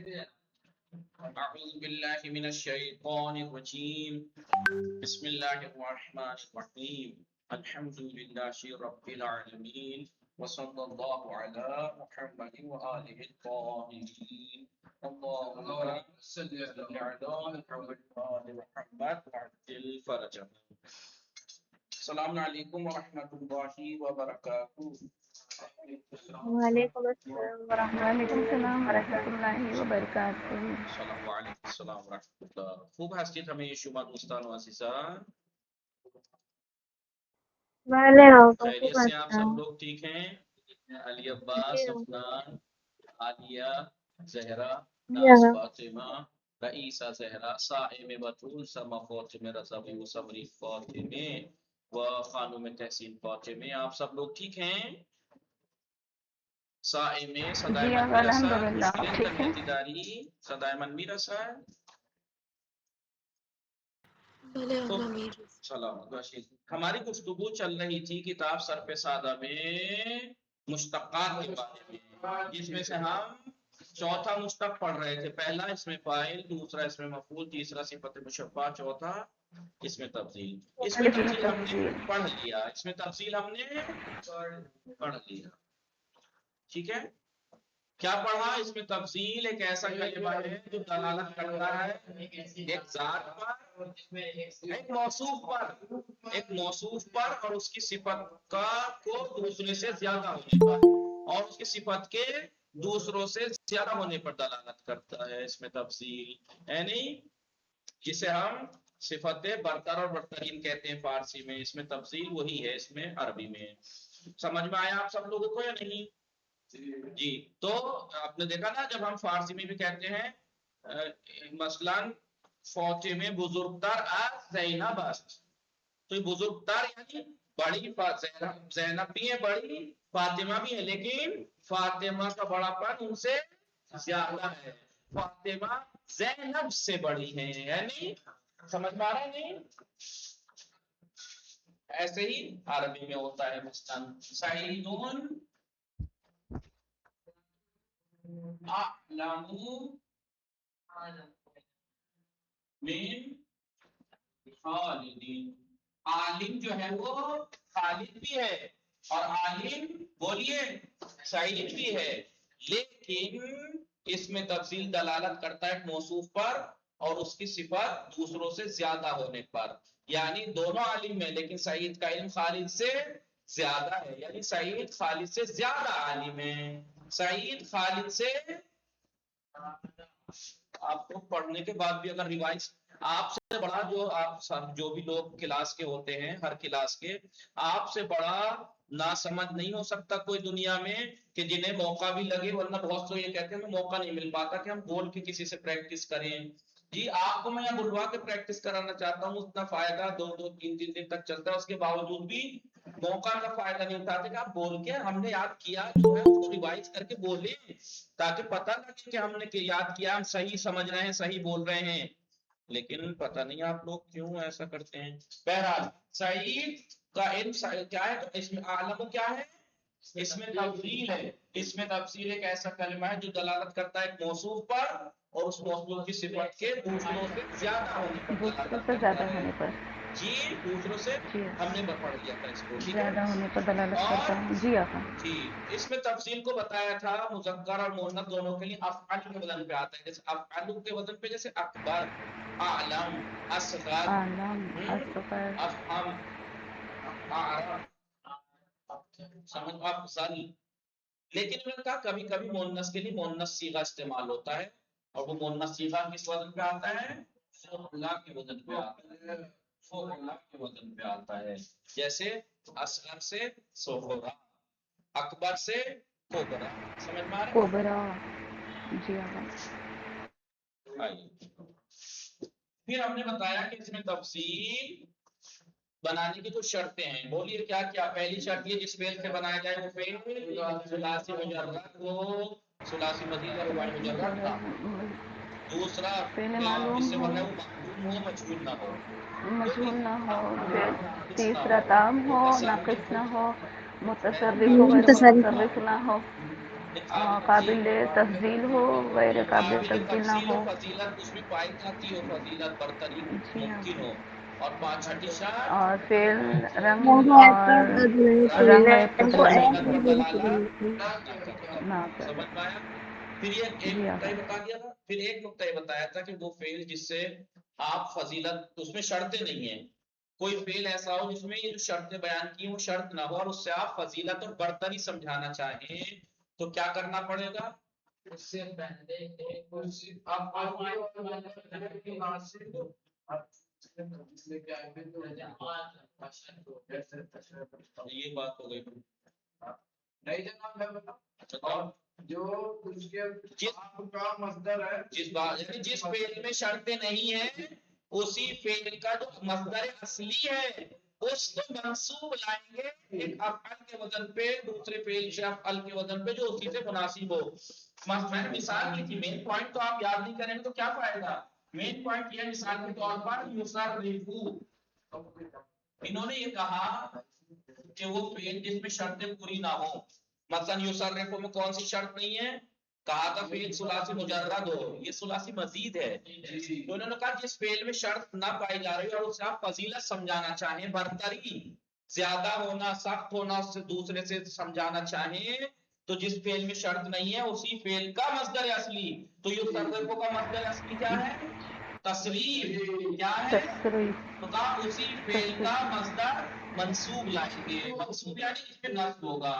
أعوذ بالله من الشيطان الرجيم بسم الله الرحمن الرحيم الحمد لله رب العالمين وصلى الله على محمد وآله الطاهرين اللهم صل على محمد وآل محمد وعجل فرجهم. السلام علیکم ورحمۃ اللہ وبرکاتہ. وعلیکم السلام وعلیکم ورحمۃ السلام اللہ ورحمۃ اللہ وبرکاتہ. وعلیکم السلام ورحمۃ اللہ. خوب هستید همه شما دوستان و عزیزان؟ بله آقا خوب خیریت سے آپ هستم. سب لوگ ٹھیک ہیں؟ علی عباس، افنان، عالیہ، زہرا، ناز، جی فاطمہ، رئیسہ، زہرا، صائم بطول، سما فاطمہ، رضوی و صبری فاطمہ و خانم تحسین فاطمہ. آپ سب لوگ ٹھیک ہیں؟ صائم صدائے جی من آقا بھی رسا، الحمدللہ مشکل ٹھیک ہے. انٹرنیتی داری صدائے من بھی رسا. تو سلام. ہماری گفتگو چل رہی تھی کتاب سر پہ سادہ میں مشتقات کے بارے میں، جس میں سے ہم چوتھا مشتق پڑھ رہے تھے. پہلا اس میں فاعل، دوسرا اس میں مفعول، تیسرا صفت مشبہ، چوتھا اس میں تفضیل. اس میں اس میں تفضیل ہم نے تفصیل. پڑھ لیا، اس میں تفصیل ہم نے پڑھ لیا. ٹھیک ہے، کیا پڑھا؟ اس میں تفصیل ایک ایسا کلمہ ہے جو دلالت کرتا ہے ایک ذات پر، ایک موصوف پر اور اس کی صفت کا کو دوسرے سے زیادہ ہونے پر، اور اس کی صفت کے دوسروں سے زیادہ ہونے پر دلالت کرتا ہے. اس میں تفصیل یعنی جسے ہم صفت برتر اور برترین کہتے ہیں فارسی میں، اس میں تفصیل وہی ہے اس میں عربی میں. سمجھ میں آیا آپ سب لوگوں کو یا نہیں؟ جی. تو آپ نے دیکھا نا جب ہم فارسی میں بھی کہتے ہیں مثلا فاطمہ بزرگتر از زینب است، تو یہ بزرگتر یعنی بڑی، زینب بھی ہے بڑی، فاطمہ بھی ہے، لیکن فاطمہ کا بڑا پن ان سے زیادہ ہے. فاطمہ زینب سے بڑی ہے، یعنی سمجھ میں آ رہا ہے نہیں؟ ایسے ہی عربی میں ہوتا ہے مثلا سعیدون اعلم من خالد. عالم جو ہے وہ خالد بھی ہے اور عالم بولیے سعید بھی ہے، لیکن اس میں تفصیل دلالت کرتا ہے موصوف پر اور اس کی صفت دوسروں سے زیادہ ہونے پر. یعنی دونوں عالم میں، لیکن سعید کا علم خالد سے زیادہ ہے، یعنی سعید خالد سے زیادہ عالم ہے. سعید خالد سے، آپ کو پڑھنے کے بعد بھی اگر ریوائز، آپ سے بڑا جو بھی لوگ کلاس کے ہوتے ہیں، ہر کلاس کے، آپ سے بڑا ناسمجھ نہیں ہو سکتا کوئی دنیا میں کہ جنہیں موقع بھی لگے، ورنہ بہت سے یہ کہتے ہیں ہمیں موقع نہیں مل پاتا کہ ہم بول کے کسی سے پریکٹس کریں. جی آپ کو میں یہاں بلوا کے پریکٹس کرانا چاہتا ہوں، اتنا فائدہ 2-2 3 دن تک چلتا ہے، اس کے باوجود بھی موقع کا فائدہ نہیں اٹھاتے کہ آپ بول کے ہم نے یاد کیا جو ہے اس کو ریوائز کر کے بولیں تاکہ پتہ لگے کہ ہم نے یاد کیا، ہم صحیح سمجھ رہے ہیں، صحیح بول رہے ہیں. لیکن پتہ نہیں آپ لوگ کیوں ایسا کرتے ہیں. بہرحال سعید کا علم کیا ہے، تو اس میں عالم کیا ہے، اس میں تفصیل ہے. اس میں تفصیل ایک ایسا کلمہ ہے جو دلالت کرتا ہے ایک موصوف پر اور اس موصوف کی صفت کے دوسروں سے زیادہ ہونے پر دوسروں دلالت سے زیادہ کرتا ہے. ہونے پر. جی دوسروں سے جی ہم نے پڑھ لیا تھا اس کو. ٹھیک ہے، زیادہ ہونے پر دلالت اور کرتا ہے. جی آقا. جی اس میں تفصیل کو بتایا تھا مذکر اور مؤنث دونوں کے لیے افعال کے وزن پہ آتا ہے. جیسے افعال کے وزن پہ جیسے اکبر، اعلم، اصغر، عالم، اصغر، افہم، اعرف، سمجھ، افضل. لیکن میں نے کہا کبھی کبھی مؤنث کے لیے مؤنث صیغہ استعمال ہوتا ہے، اور وہ مؤنث صیغہ کس وزن پہ آتا ہے؟ فعلا کے وزن پہ آتا ہے. فعلا کے وزن پہ آتا ہے. جیسے اصغر سے صغرا، اکبر سے کبرا. سمجھ میں آ رہا ہے؟ کوبرا. جی آقا. پھر ہم نے بتایا کہ اس میں تفصیل بنانے کی کچھ شرطیں ہیں. بولیے کیا کیا؟ پہلی شرط یہ جس فعل سے بنایا جائے وہ فعل ثلاثی مجرد ہو، ثلاثی مزید اور رباعی مجرد نہ ہو. دوسرا فعل جس معلوم سے ہو، بنا وہ معلوم ہو، مجهول نہ ہو. مجہول نہ ہو. پھر ناقص نہ تیسرا ہو، تام ہو، متصرف ناقص نہ ہو، ہو، متصرف ہو، غیر متصرف متصرف نہ ہو. قابل تفضیل ہو غیر قابل قابل تفضیل نہ تفصیل ہو. ہو فضیلت اس میں پائی جاتی ہو فضیلت برتری جی ہاں. ممکن ہو. اور چھٹی شرط اور فعل رنگ رنگ اور رنگ فضیلت پر دلالت نہ سمجھ کرے. میں آیا. پھر یہ ایک جی نقطہ آقا. یہ بتا دیا تھا. پھر ایک نقطہ یہ بتایا تھا کہ وہ فعل جس سے آپ فضیلت اس میں شرطیں نہیں ہیں. کوئی فعل ایسا ہو جس میں یہ جو شرطیں بیان کی وہ شرط نہ ہو اور اس سے آپ فضیلت اور برتری سمجھانا چاہیں تو کیا کرنا پڑے گا. اس سے پہلے یہ بات ہو گئی. نہیں جناب میں بتاؤں جو اس کے کا مصدر ہے جس بات یعنی جس فعل میں شرطیں نہیں ہیں اسی فعل کا جو مصدر اصلی ہے اس کو منصوب لائیں گے ایک افعل کے وزن پہ دوسرے فعل سے افعل کے وزن پہ جو اسی سے مناسب ہو. میں نے مثال کی تھی. مین پوائنٹ تو آپ یاد نہیں کریں گے تو کیا فائدہ. مین پوائنٹ یہ مثال کے طور پر یصرفو انہوں نے یہ کہا کہ وہ فعل جس میں شرطیں پوری نہ ہو. مثلا یصرفو میں کون سی شرط نہیں ہے. کہا تھا فعل ثلاثی مجرد ہو. یہ ثلاثی مزید ہے. تو انہوں نے کہا جس فعل میں شرط نہ پائی جا رہی اور اسے آپ فضیلت سمجھانا چاہیں برتری زیادہ ہونا سخت ہونا اس سے دوسرے سے سمجھانا چاہیں تو جس فعل میں شرط نہیں ہے اسی فعل کا مصدر اصلی. تو یصرفو کا مصدر اصلی کیا ہے. تصریف. کیا ہے. تصریف. تو کہا اسی فعل کا مصدر منصوب لائیں گے. منصوب یعنی اس پہ نصب ہوگا.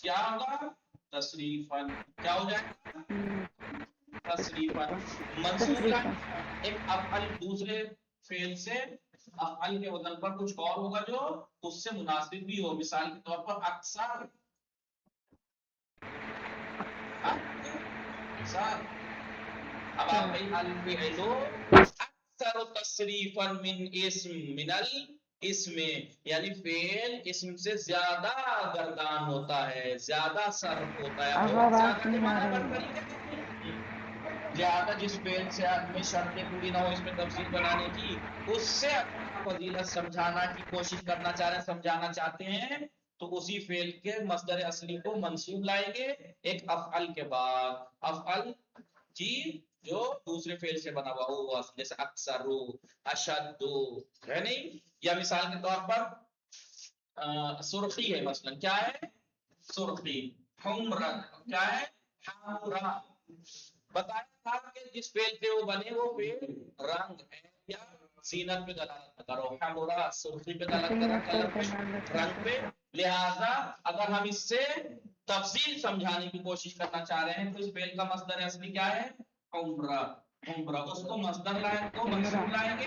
کیا ہوگا. تصریفاً. کیا ہو جائے گا. تصریفاً. منصوب تصریفاً. لائیں ایک افعل دوسرے فعل سے افعل کے وزن پر کچھ اور ہوگا جو اس سے مناسب بھی ہو. مثال کے طور پر اکثر. اکثر. اب آپ کہیں الفعل اکثر تصریفا من اسم من الاسم یعنی فعل اسم سے زیادہ گردان ہوتا ہے زیادہ صرف ہوتا ہے. آقا اور آواز زیادہ کے نہیں آ معنی رہی برتری ہے. کے زیادہ جس فعل سے میں شرطیں پوری نہ ہو اس میں تفصیل بنانے کی اس سے فضیلت سمجھانا کی کوشش کرنا چاہ رہے ہیں سمجھانا چاہتے ہیں تو اسی فعل کے مصدر اصلی کو منصوب لائیں گے ایک افعل کے بعد. افعل جی جو دوسرے فعل سے بنا ہوا ہو جیسے اکثر اشد ہے نہیں. یا مثال کے طور پر سرخی ہے مثلا. کیا ہے. سرخی. حمرا. کیا ہے. حمرا. بتایا تھا کہ جس فعل سے وہ بنے وہ فعل رنگ ہے یا زینت پہ دلالت کرو. حمرا سرخی پہ دلالت کر رہا کلر پہ رنگ پہ. لہذا اگر ہم اس سے تفصیل سمجھانے کی کوشش کرنا چاہ رہے ہیں تو اس فعل کا مصدر اصلی کیا ہے. عمرہ. عمرہ اس کو مصدر لائیں کو منصوب لائیں گے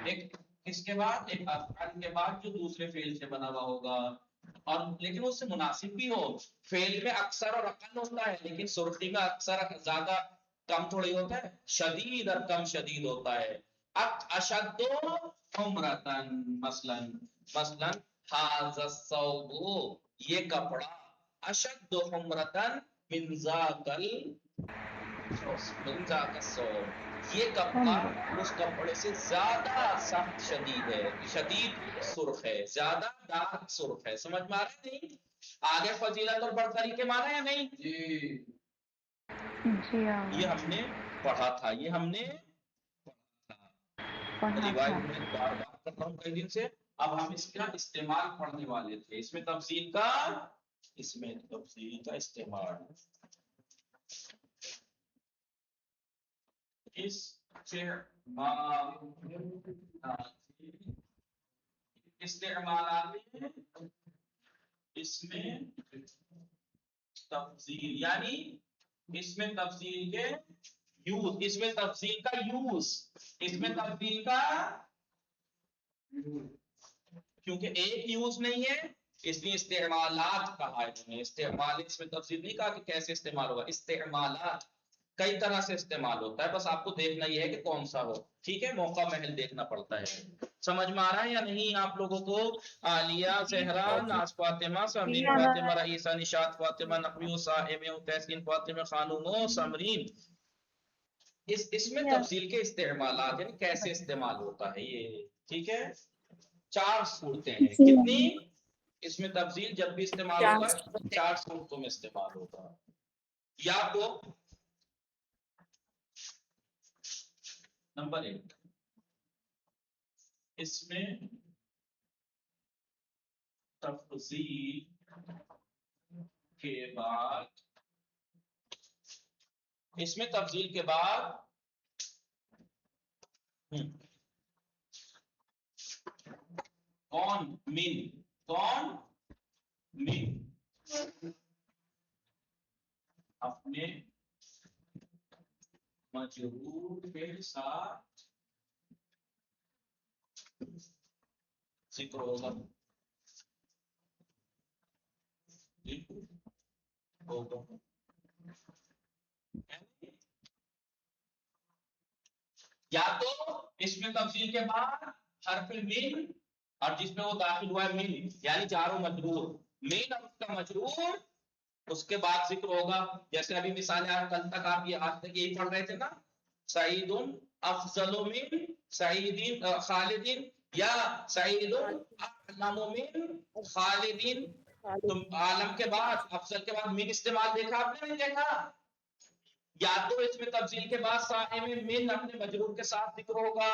ایک اس کے بعد ایک افعل کے بعد جو دوسرے فعل سے بنا ہوا ہوگا اور لیکن اس سے مناسب بھی ہو. فعل میں اکثر اور اقل ہوتا ہے لیکن سرخی میں اکثر زیادہ کم تھوڑی ہوتا ہے. شدید اور کم شدید ہوتا ہے. اشد حمرتن مثلا هذا الثوب یہ کپڑا اشد حمرتن من ذاک یہ کپڑا اس کپڑے سے زیادہ سخت شدید ہے شدید سرخ ہے زیادہ ڈارک سرخ ہے. سمجھ میں آ رہا ہے نہیں. آگے فضیلت اور برتری کے معنی یا نہیں. جی یہ ہم نے پڑھا تھا. یہ ہم نے ریوائز میں بار بار کر رہا ہوں کئی دن سے. اب ہم اس کا استعمال پڑھنے والے تھے. اس میں تفصیل کا استعمال استعمالات اس میں تفصیل یعنی اس میں تفصیل کے یوز اس میں تفصیل کا یوز اس میں تفصیل کا کیونکہ ایک یوز نہیں ہے اس لیے استعمالات کہا ہے. استعمال اس میں تفصیل نہیں کہا کہ کیسے استعمال ہوگا. استعمالات کئی طرح سے استعمال ہوتا ہے بس آپ کو دیکھنا یہ ہے کہ کون سا ہو. ٹھیک ہے موقع محل دیکھنا پڑتا ہے. سمجھ میں آ رہا ہے یا نہیں آپ لوگوں کو. عالیہ زہرا ناز فاطمہ سمرین فاطمہ رئیسہ نشاط فاطمہ نقوی صائمہ تحسین فاطمہ خانوم سمرین اس میں تفصیل کے استعمالات یعنی کیسے استعمال ہوتا ہے یہ. ٹھیک ہے 4 صورتیں ہیں. کتنی اس میں تفصیل جب بھی استعمال ہوگا 4 صورتوں میں استعمال ہوگا. या तो नंबर 1 इसमें तफसील के बाद कौन मिन अपने मजरूर के साथ जिक्र होगा या तो इसमें तफसील के बाद हर्फ मिन और जिसमें वो दाखिल हुआ है मिन यानी चारों मजरूर मिन और उसका मजरूर उसके बाद जिक्र होगा। जैसे अभी मिसाल कल तक आप ये आज तक यही पढ़ रहे थे ना, सईदुन अफजलु मिन सईदिन खालिदिन या सईदुन अअलमु मिन खालिदिन। तुम आलम के बाद अफजल के बाद मिन इस्तेमाल देखा आपने, नहीं देखा? या तो इसमें तफसील के बाद साए में मिन अपने मजरूर के साथ जिक्र होगा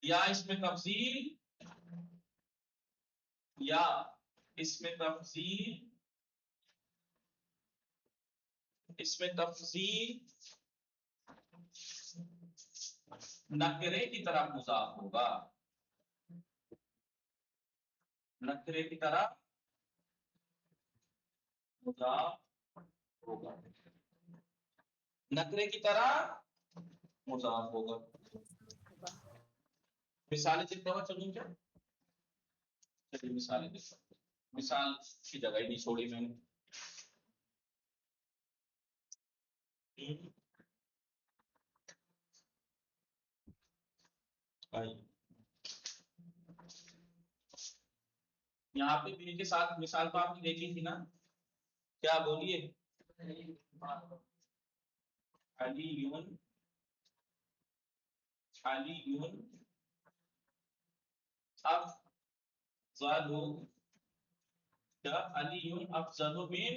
या इसमें तफसील नकरे की तरफ मुजाफ होगा, नकरे की तरफ मुजाफ होगा, नकरे की तरह मुजाफ होगा। मिसालें देखते हुए चलूं क्या? चलिए मिसालें देखते, मिसाल की जगह ही नहीं छोड़ी मैंने। यहाँ पे मिल के साथ मिसाल तो आपने देखी थी ना, क्या बोलिए? अलीयुन अफज़लु अलीयुन अफज़लु मिन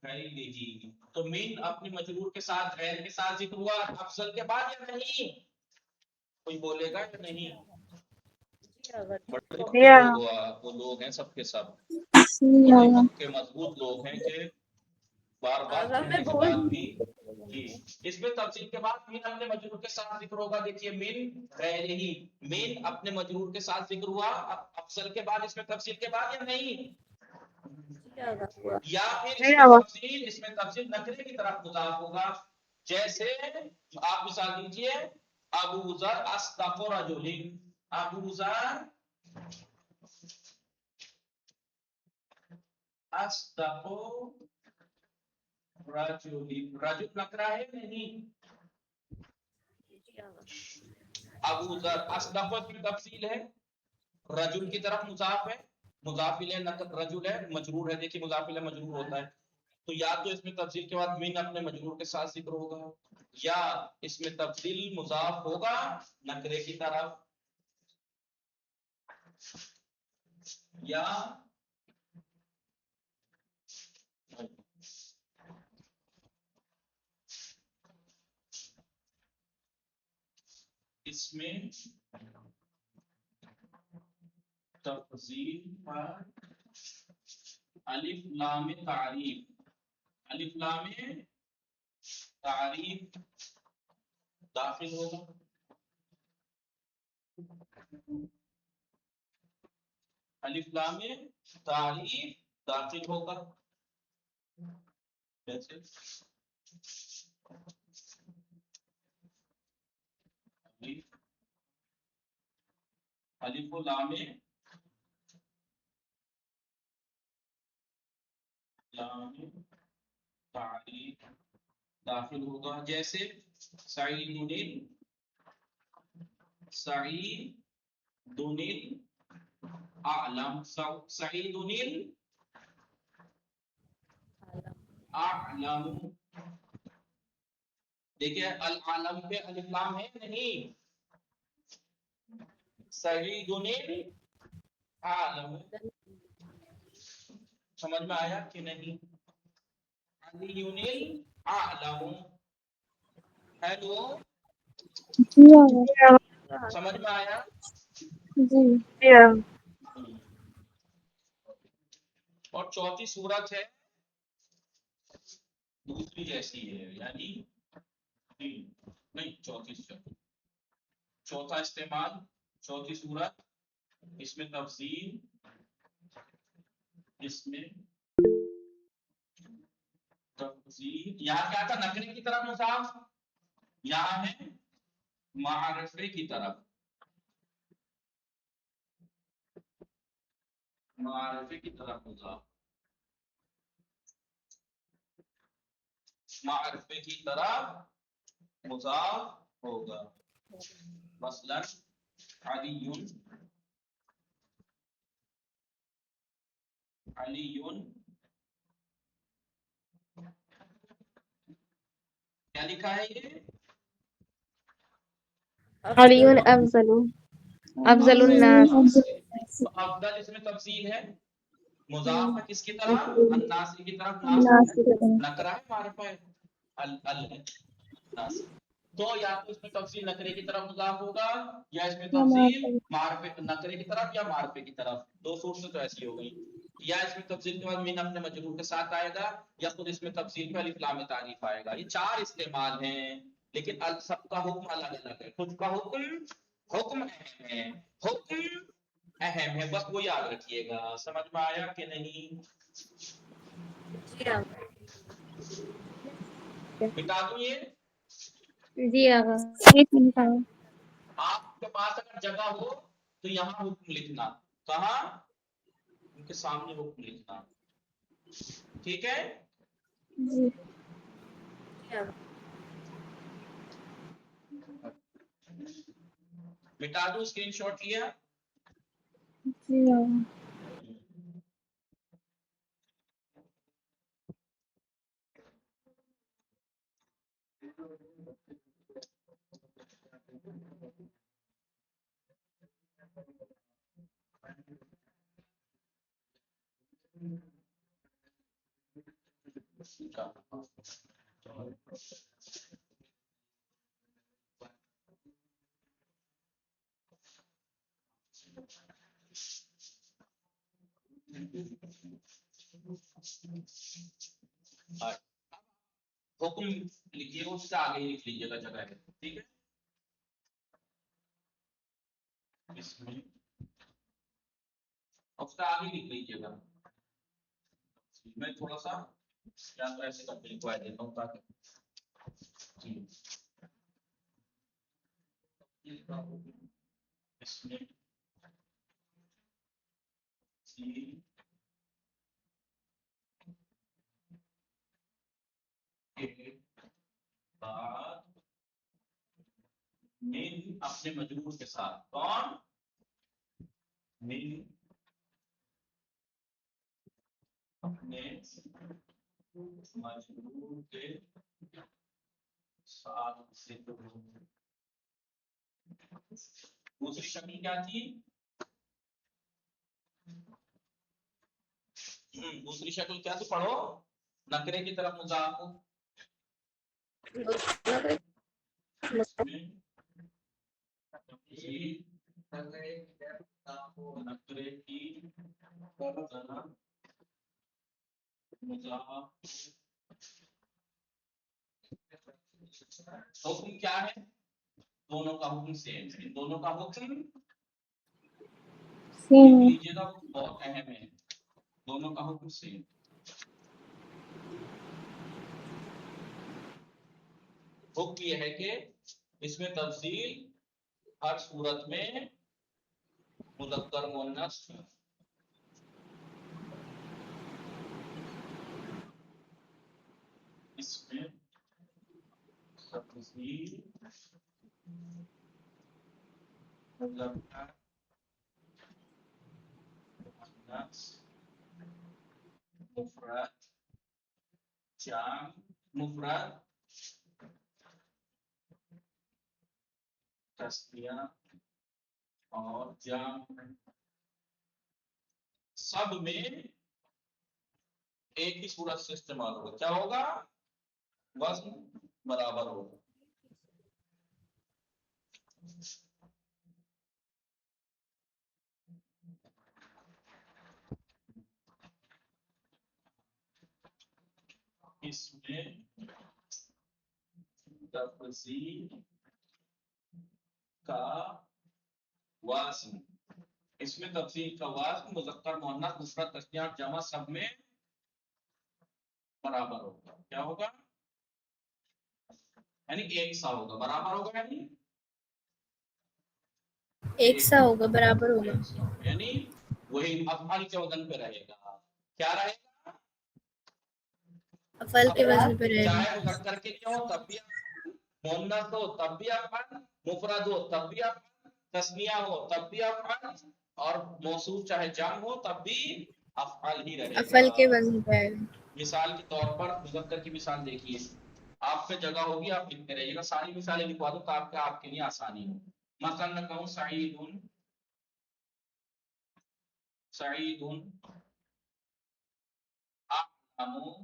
गैरिही। तो मिन अपने मजरूर के साथ गैर के साथ जिक्र हुआ अफजल के बाद या नहीं? कोई बोलेगा या नहीं? वो लोग हैं सबके सब के मजबूत लोग हैं कि बार बार भी जी। इसमें तफसील के बाद मिन अपने मजरूर के साथ जिक्र होगा। देखिए मिन गैरिही, मिन अपने मजरूर के साथ जिक्र हुआ अफजल के बाद, इसमें तफसील के बाद या नहीं? या फिर इसमें तफसील नकरे की तरफ मुजाफ होगा। जैसे आप मिसाल दीजिए अबू ज़र अस्दक़ु रजुलिन, अबू ज़र अस्दक़ु रजुलिन, रजुल नकरा है नहीं? अबू ज़र अस्दक़ु की तफसील है, रजुल की तरफ मुजाफ है, मुजाफिल है, रजुल है, मजरूर है। देखिए मुजाफिल है मजरूर होता है, तो या तो इसमें तफसील के बाद मिन अपने मजरूर के साथ जिक्र होगा या इसमें तफसील मुजाफ होगा नकरे की तरफ, या इसमें तफसील पर अलिफ लाम तारीफ, अलिफ लाम तारीफ दाखिल होगा। अलिफ लाम तारीफ दाखिल होगा। जैसे अलिफ लाम तारीफ दाखिल होगा। जैसे सईदुनिल आलम, सईदुनिल आलम। देखिए अल आलम पे अलिफ लाम है नहीं, सईदुनिल आलम, समझ में आया कि नहीं? अलीयुनिल आलम, हेलो, जी आगा। समझ में आया? जी आगा। और चौथी सूरत है दूसरी जैसी है, यानी नहीं चौथा इस्तेमाल, चौथी सूरत, इसमें तफसील, इसमें तफसील। यहाँ क्या था? नकरे की तरफ मुजाफ, यहाँ है मारिफे की तरफ, मारिफे की तरफ मुजाफ, मारिफे की तरफ मुजाफ होगा। मसलन अलीयुन, अलीयुन क्या लिखा है ये? अलीयुन अफजलु, अफजलुन नास। तो अफदल इसमें तफसील है, मुजाफ है किसकी तरफ? अन्नासी की तरफ। नास नास की तरफ। नकरा है, मारिफा है, अल है नास। तो या तो इसमें तफसील नकरे की तरफ मुजाफ होगा, या इसमें तफसील मारिफे नकरे की तरफ या मारिफे की तरफ। दो सूरतें तो ऐसी हो गई, या इसमें तफसील के बाद मीन अपने मजरूर के साथ आएगा, या खुद इसमें तफसील पे अलिफ लाम तारीफ आएगा। ये चार इस्तेमाल हैं, लेकिन सबका हुक्म अलग अलग है। खुद का हुक्म, हुक्म अहम है, हुक्म अहम है, बस वो याद रखिएगा। समझ में आया कि नहीं? मिटा दूं ये? जी आगा। एक मिनट आगा। आपके पास अगर जगह हो तो यहाँ हुक्म लिखना, कहा? उनके सामने हुक्म लिखना, ठीक है? जी मिटा दूं, स्क्रीनशॉट लिया? जी आगा। हुक्म लिखिए, उससे आगे लिख लीजिएगा, जगह है, ठीक है? इसमें उसका आगे लिख लीजिएगा। मैं थोड़ा सा या तो ऐसे करके लिखवा देता हूँ ताकि इसमें के बाद मिन अपने मजबूर के साथ, कौन? मिन अपने मजबूर के साथ से। दूसरी शक्ल क्या थी? दूसरी शक्ल क्या थी? पढ़ो, नकरे की तरफ मुजाफ, नकरे की तरफ मुजाफ। हुक्म क्या है? दोनों का हुक्म सेम है, दोनों का हुक्म लिख लीजिएगा, बहुत अहम है, दोनों का हुक्म सेम। हुक्म यह है कि इसमें तफसील हर सूरत में मुज़क्कर मुअन्नस, इसमें तफसील मुज़क्कर मुअन्नस, मुफरद, जाम, मुफरद, तस्निया और जाम सब में एक ही सूरत से इस्तेमाल होगा, क्या होगा, वजन बराबर होगा। इसमें तफसील का वाज़न, इसमें तफसील का वाज़न मुज़क्कर मुअन्नस मुफ़रद तस्निया जमा सब में बराबर होगा, क्या होगा, यानी एक सा होगा, बराबर होगा यानी एक सा होगा, बराबर होगा, एक सा, यानी वही अफ़अल के वजन पे रहेगा, क्या रहेगा, अफल के वजन पे रहेगा। चाहे मुज़क्कर के लिए हो तब भी अफ़अल, मुअन्नस हो तब भी अफ़अल, मुफ़रद हो तब भी अफ़अल, तस्निया हो तब भी अफ़अल, और मौसूफ चाहे जम हो तब भी अफ़अल ही रहेगा। अफल के वजन पे रहेगा। मिसाल के तौर पर मुज़क्कर की मिसाल देखिए, आप पे जगह होगी, आप लिखते रहिएगा, सारी मिसालें लिखवा दूं ताकि आपके लिए आसानी हो। मसलन मैं कहूं सईदुन, सईदुन अअलमु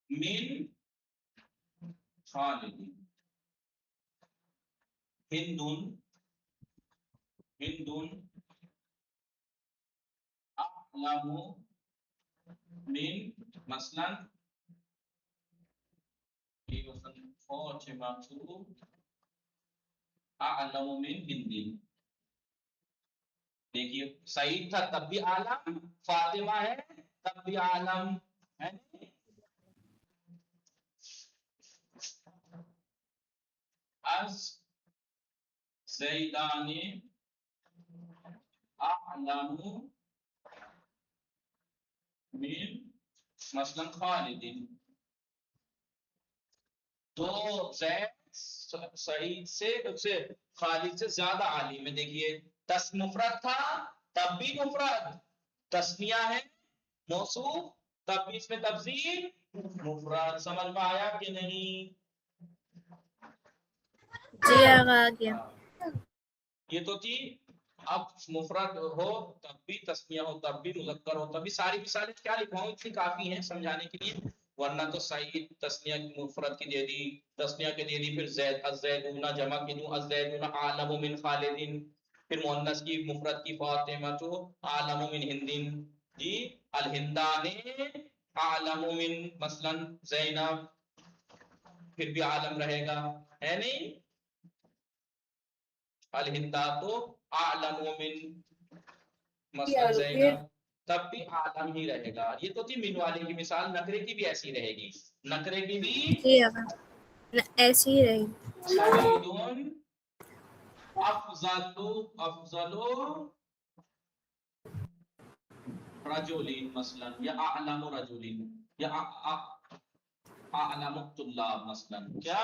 मिन खालिदिन, हिंदुन, हिंदुन अअलमु मिन, मसलन ये मसलन फौजिमातु अअलमु मिन हिंदिन। देखिए सईद था तब भी आलम, फातिमा है तब भी आलम है। अज ज़ैदानी अअलमु मिन मसलन खालिदिन, तो ज़ैद सईद से खालिद से ज्यादा आलिम है। देखिए तस मुफरद था तब भी मुफरद, तस्निया है मौसूफ तब भी इसमें तफसील मुफरद। समझ में आया कि नहीं? जी आगा आ गया। ये तो थी, अब मुफरद हो तब भी, तस्निया हो तब भी, मुज़क्कर हो तब भी। सारी मिसालें क्या लिखवाऊं, इतनी काफी हैं समझाने के लिए, वरना तो सईद तस्निया की मुफरद की दे दी, तस्निया के दे दी, फिर ज़ैद अज़्ज़ैदूना जमा की दूं अज़्ज़ैदूना आलमु मिन खालिदिन, फिर मुअन्नस की मुफरद की फातिमातु आलमु मिन हिंदिन, जी अल हिंदाने आलमु मिन मसलन ज़ैनब, फिर भी आलम रहेगा, है नहीं, अल हिंदातु आलमु मिन मसलन ज़ैनब, तब भी आलम ही रहेगा। ये तो थी मिन वाले की मिसाल, नकरे की भी ऐसी रहेगी, नकरे की भी जी आगा ऐसी ही रहेगी। सईदुन अफज़लु, अफज़लु रजुलिन मसलन, या अअलमु रजुलिन, या अअलमु तुल्लाब मसलन, क्या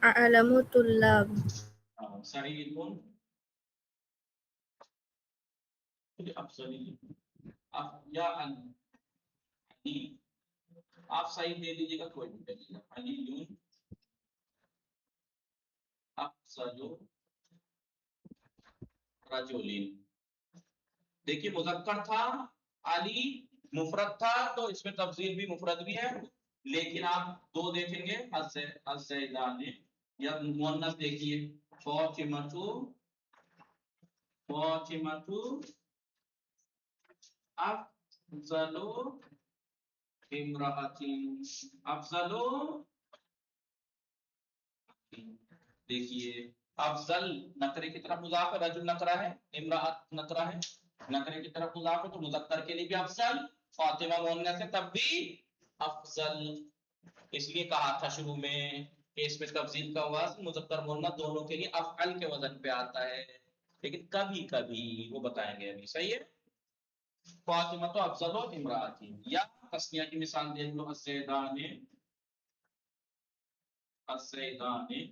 अअलमु तुल्लाब, सईदुन अफज़ली, या अली, आप सही दे दीजिएगा कोई भी दीजिएगा, अलीयुन अफज़लु रजुलिन। देखिए मुज़क्कर था, अली मुफरद था, तो इसमें तफसील भी मुफरद भी है, लेकिन आप दो देखेंगे अज़्ज़ैदानी, या मुअन्नस देखिए फातिमातु, फातिमातु अफज़लु इम्राअतिन, अफज़लु, देखिए अफजल नकरे की तरफ मुजाफ है, रजुल नकरा है, इम्राअत नकरा है, नकरे की तरफ मुजाफ है, तो मुज़क्कर के लिए भी अफजल, फातिमा मुअन्नस है तब भी अफजल। इसलिए कहा था शुरू में कि इसमें तफजील का वाज़न मुज़क्कर मुअन्नस दोनों के लिए अफ़अल के वजन पे आता है, लेकिन कभी कभी वो बताएंगे अभी, सही है। फातिमा तो अफजल और इम्राअती, या तस्निया की मिसाल देख लो, अज़्ज़ैदानी, अज़्ज़ैदानी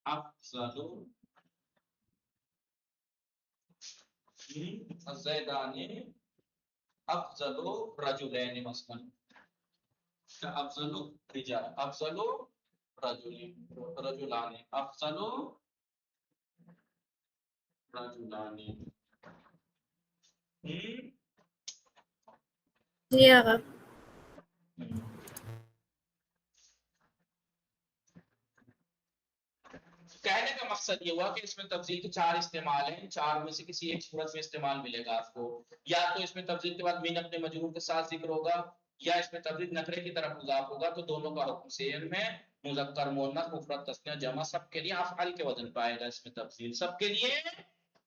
अफज़लु, अज़्ज़ैदानी अफज़लु रजुलैनि मसलन, अफज़लु रिजाल, अफज़लु रजुलिन, रजुलानि, अफज़लु रजुलानी। जी आगा। कहने का मकसद ये हुआ कि इसमें तब्दील के 4 इस्तेमाल हैं, 4 में से किसी एक सूरत में इस्तेमाल मिलेगा आपको। या तो इसमें तब्दील के बाद मीन अपने मजरूर के साथ जिक्र होगा, या इसमें तब्दील नकरे की तरफ मुजाफ होगा, तो दोनों का हुक्म सेम है। मुज़क्कर मुअन्नस मुफरद तस्निया जमा सबके लिए अफ़आल के वजन पाएगा इसमें तब्दील, सबके लिए।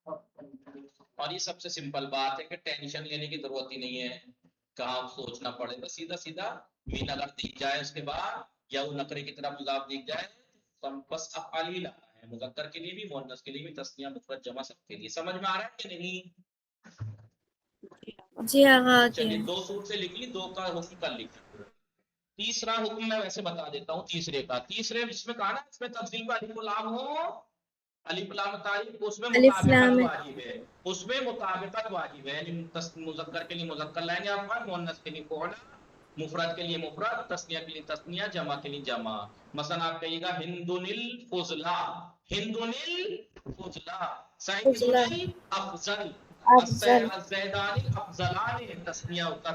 और ये सबसे सिंपल बात है कि टेंशन लेने की जरूरत ही नहीं है, कहाँ सोचना पड़ेगा, सीधा सीधा मीन अगर दिख जाए उसके बाद या वो नकरे की तरफ मुजाफ दिख जाए तो बस अफ़आल ही लाना है, मुज़क्कर के लिए भी मुअन्नस के लिए भी, तस्निया मुफरद जमा सबके लिए। समझ में आ रहा है कि नहीं? जी आगा आ चलिए गया। 2 सूट से लिख ली, 2 का हुक्म कर लिखा। तीसरा हुक्म मैं वैसे बता देता हूँ तीसरे का। तीसरे इसमें कहा ना इसमें तब्दील का अलिफ लाम हो, अलिफ लाम तारीफ, उसमें अलिफ मुताबिकत लाम है। वाजिब है, उसमें मुताबिकत वाजिब है। यानी मुज़क्कर के लिए मुज़क्कर लाएंगे आप, मुअन्नस के लिए फ़ौला, मुफरद के लिए मुफरद, तस्निया के लिए तस्निया, जमा के लिए जमा। मसलन आप कहिएगा हिंदुनिल फुज़ला, हिंदुनिल फुज़ला, फुज़ला सईदुनिल अफज़ल, अफजल अज़्ज़ैदानिल अफज़लान, तस्निया का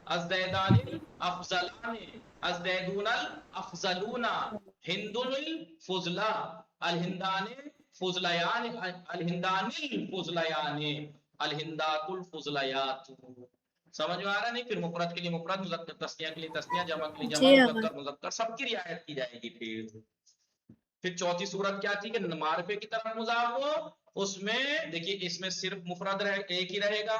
अज़्ज़ैदानिल अफज़लान, अज़्ज़ैदुनल अफज़लूना, हिंदुनिल फुज़ला, अलहिंदाने फुज़लयान, अलहिंदानिल फुज़लयान, अलहिंदातुल फुज़लयातु। समझ में आ रहा नहीं? फिर मुफरद के लिए मुफरद, मुज़क्कर तस्निया के लिए तस्निया, जमा के लिए जमा, जी आगा। मुज़क्कर मुज़क्कर सबकी रियायत की जाएगी। फिर चौथी सूरत क्या थी कि मारफे की तरफ मुज़ाफ हो, उसमें देखिए इसमें सिर्फ मुफरद एक ही रहेगा,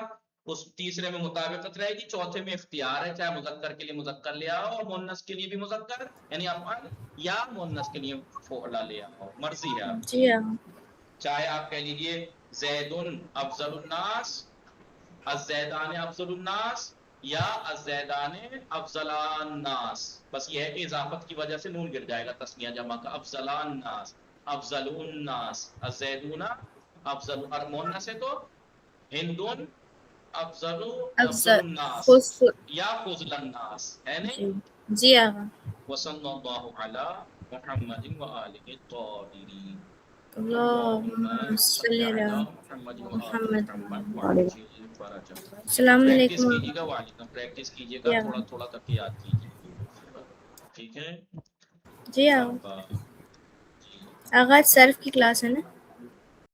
उस तीसरे में मुताबिकत रहेगी, चौथे में इख्तियार है, चाहे मुज़क्कर के लिए मुज़क्कर ले आओ और मुअन्नस के लिए भी मुज़क्कर यानी अफ़अल, या मुअन्नस के लिए फ़ौला ले आओ, मर्जी है आपकी। जी आगा। चाहे आप कह लीजिए ज़ैदुन अफ़ज़लुन नास, अज़्ज़ैदान अफ़ज़लुन नास, या अज़्ज़ैदान अफ़ज़लान नास, बस ये है कि इजाफत की वजह से नून गिर जाएगा तस्निया जमा का, अफ़ज़लान नास, अफ़ज़लुन नास, अज़्ज़ैदुना अफ़ज़लु, और मुअन्नस है तो हिंदुन अफ़ज़लुन नास या फुज़लन नास, है नहीं? जी आगा। वसल्लल्लाहु अला मुहम्मदिन व आलिहि त्वाहिरीन। अल्लाहुम्मा सल्ली अला मुहम्मदिन व आलि मुहम्मद। मुहम्मद वअज्जिल फरजह। अस्सलाम प्रैक्टिस वालेकुम। कीजिएगा, वालेकुम, प्रैक्टिस कीजिएगा, या। थोड़ा थोड़ा करके याद कीजिए, ठीक है? जी आगा। शाबाश। आगा सर्फ की क्लास है ना?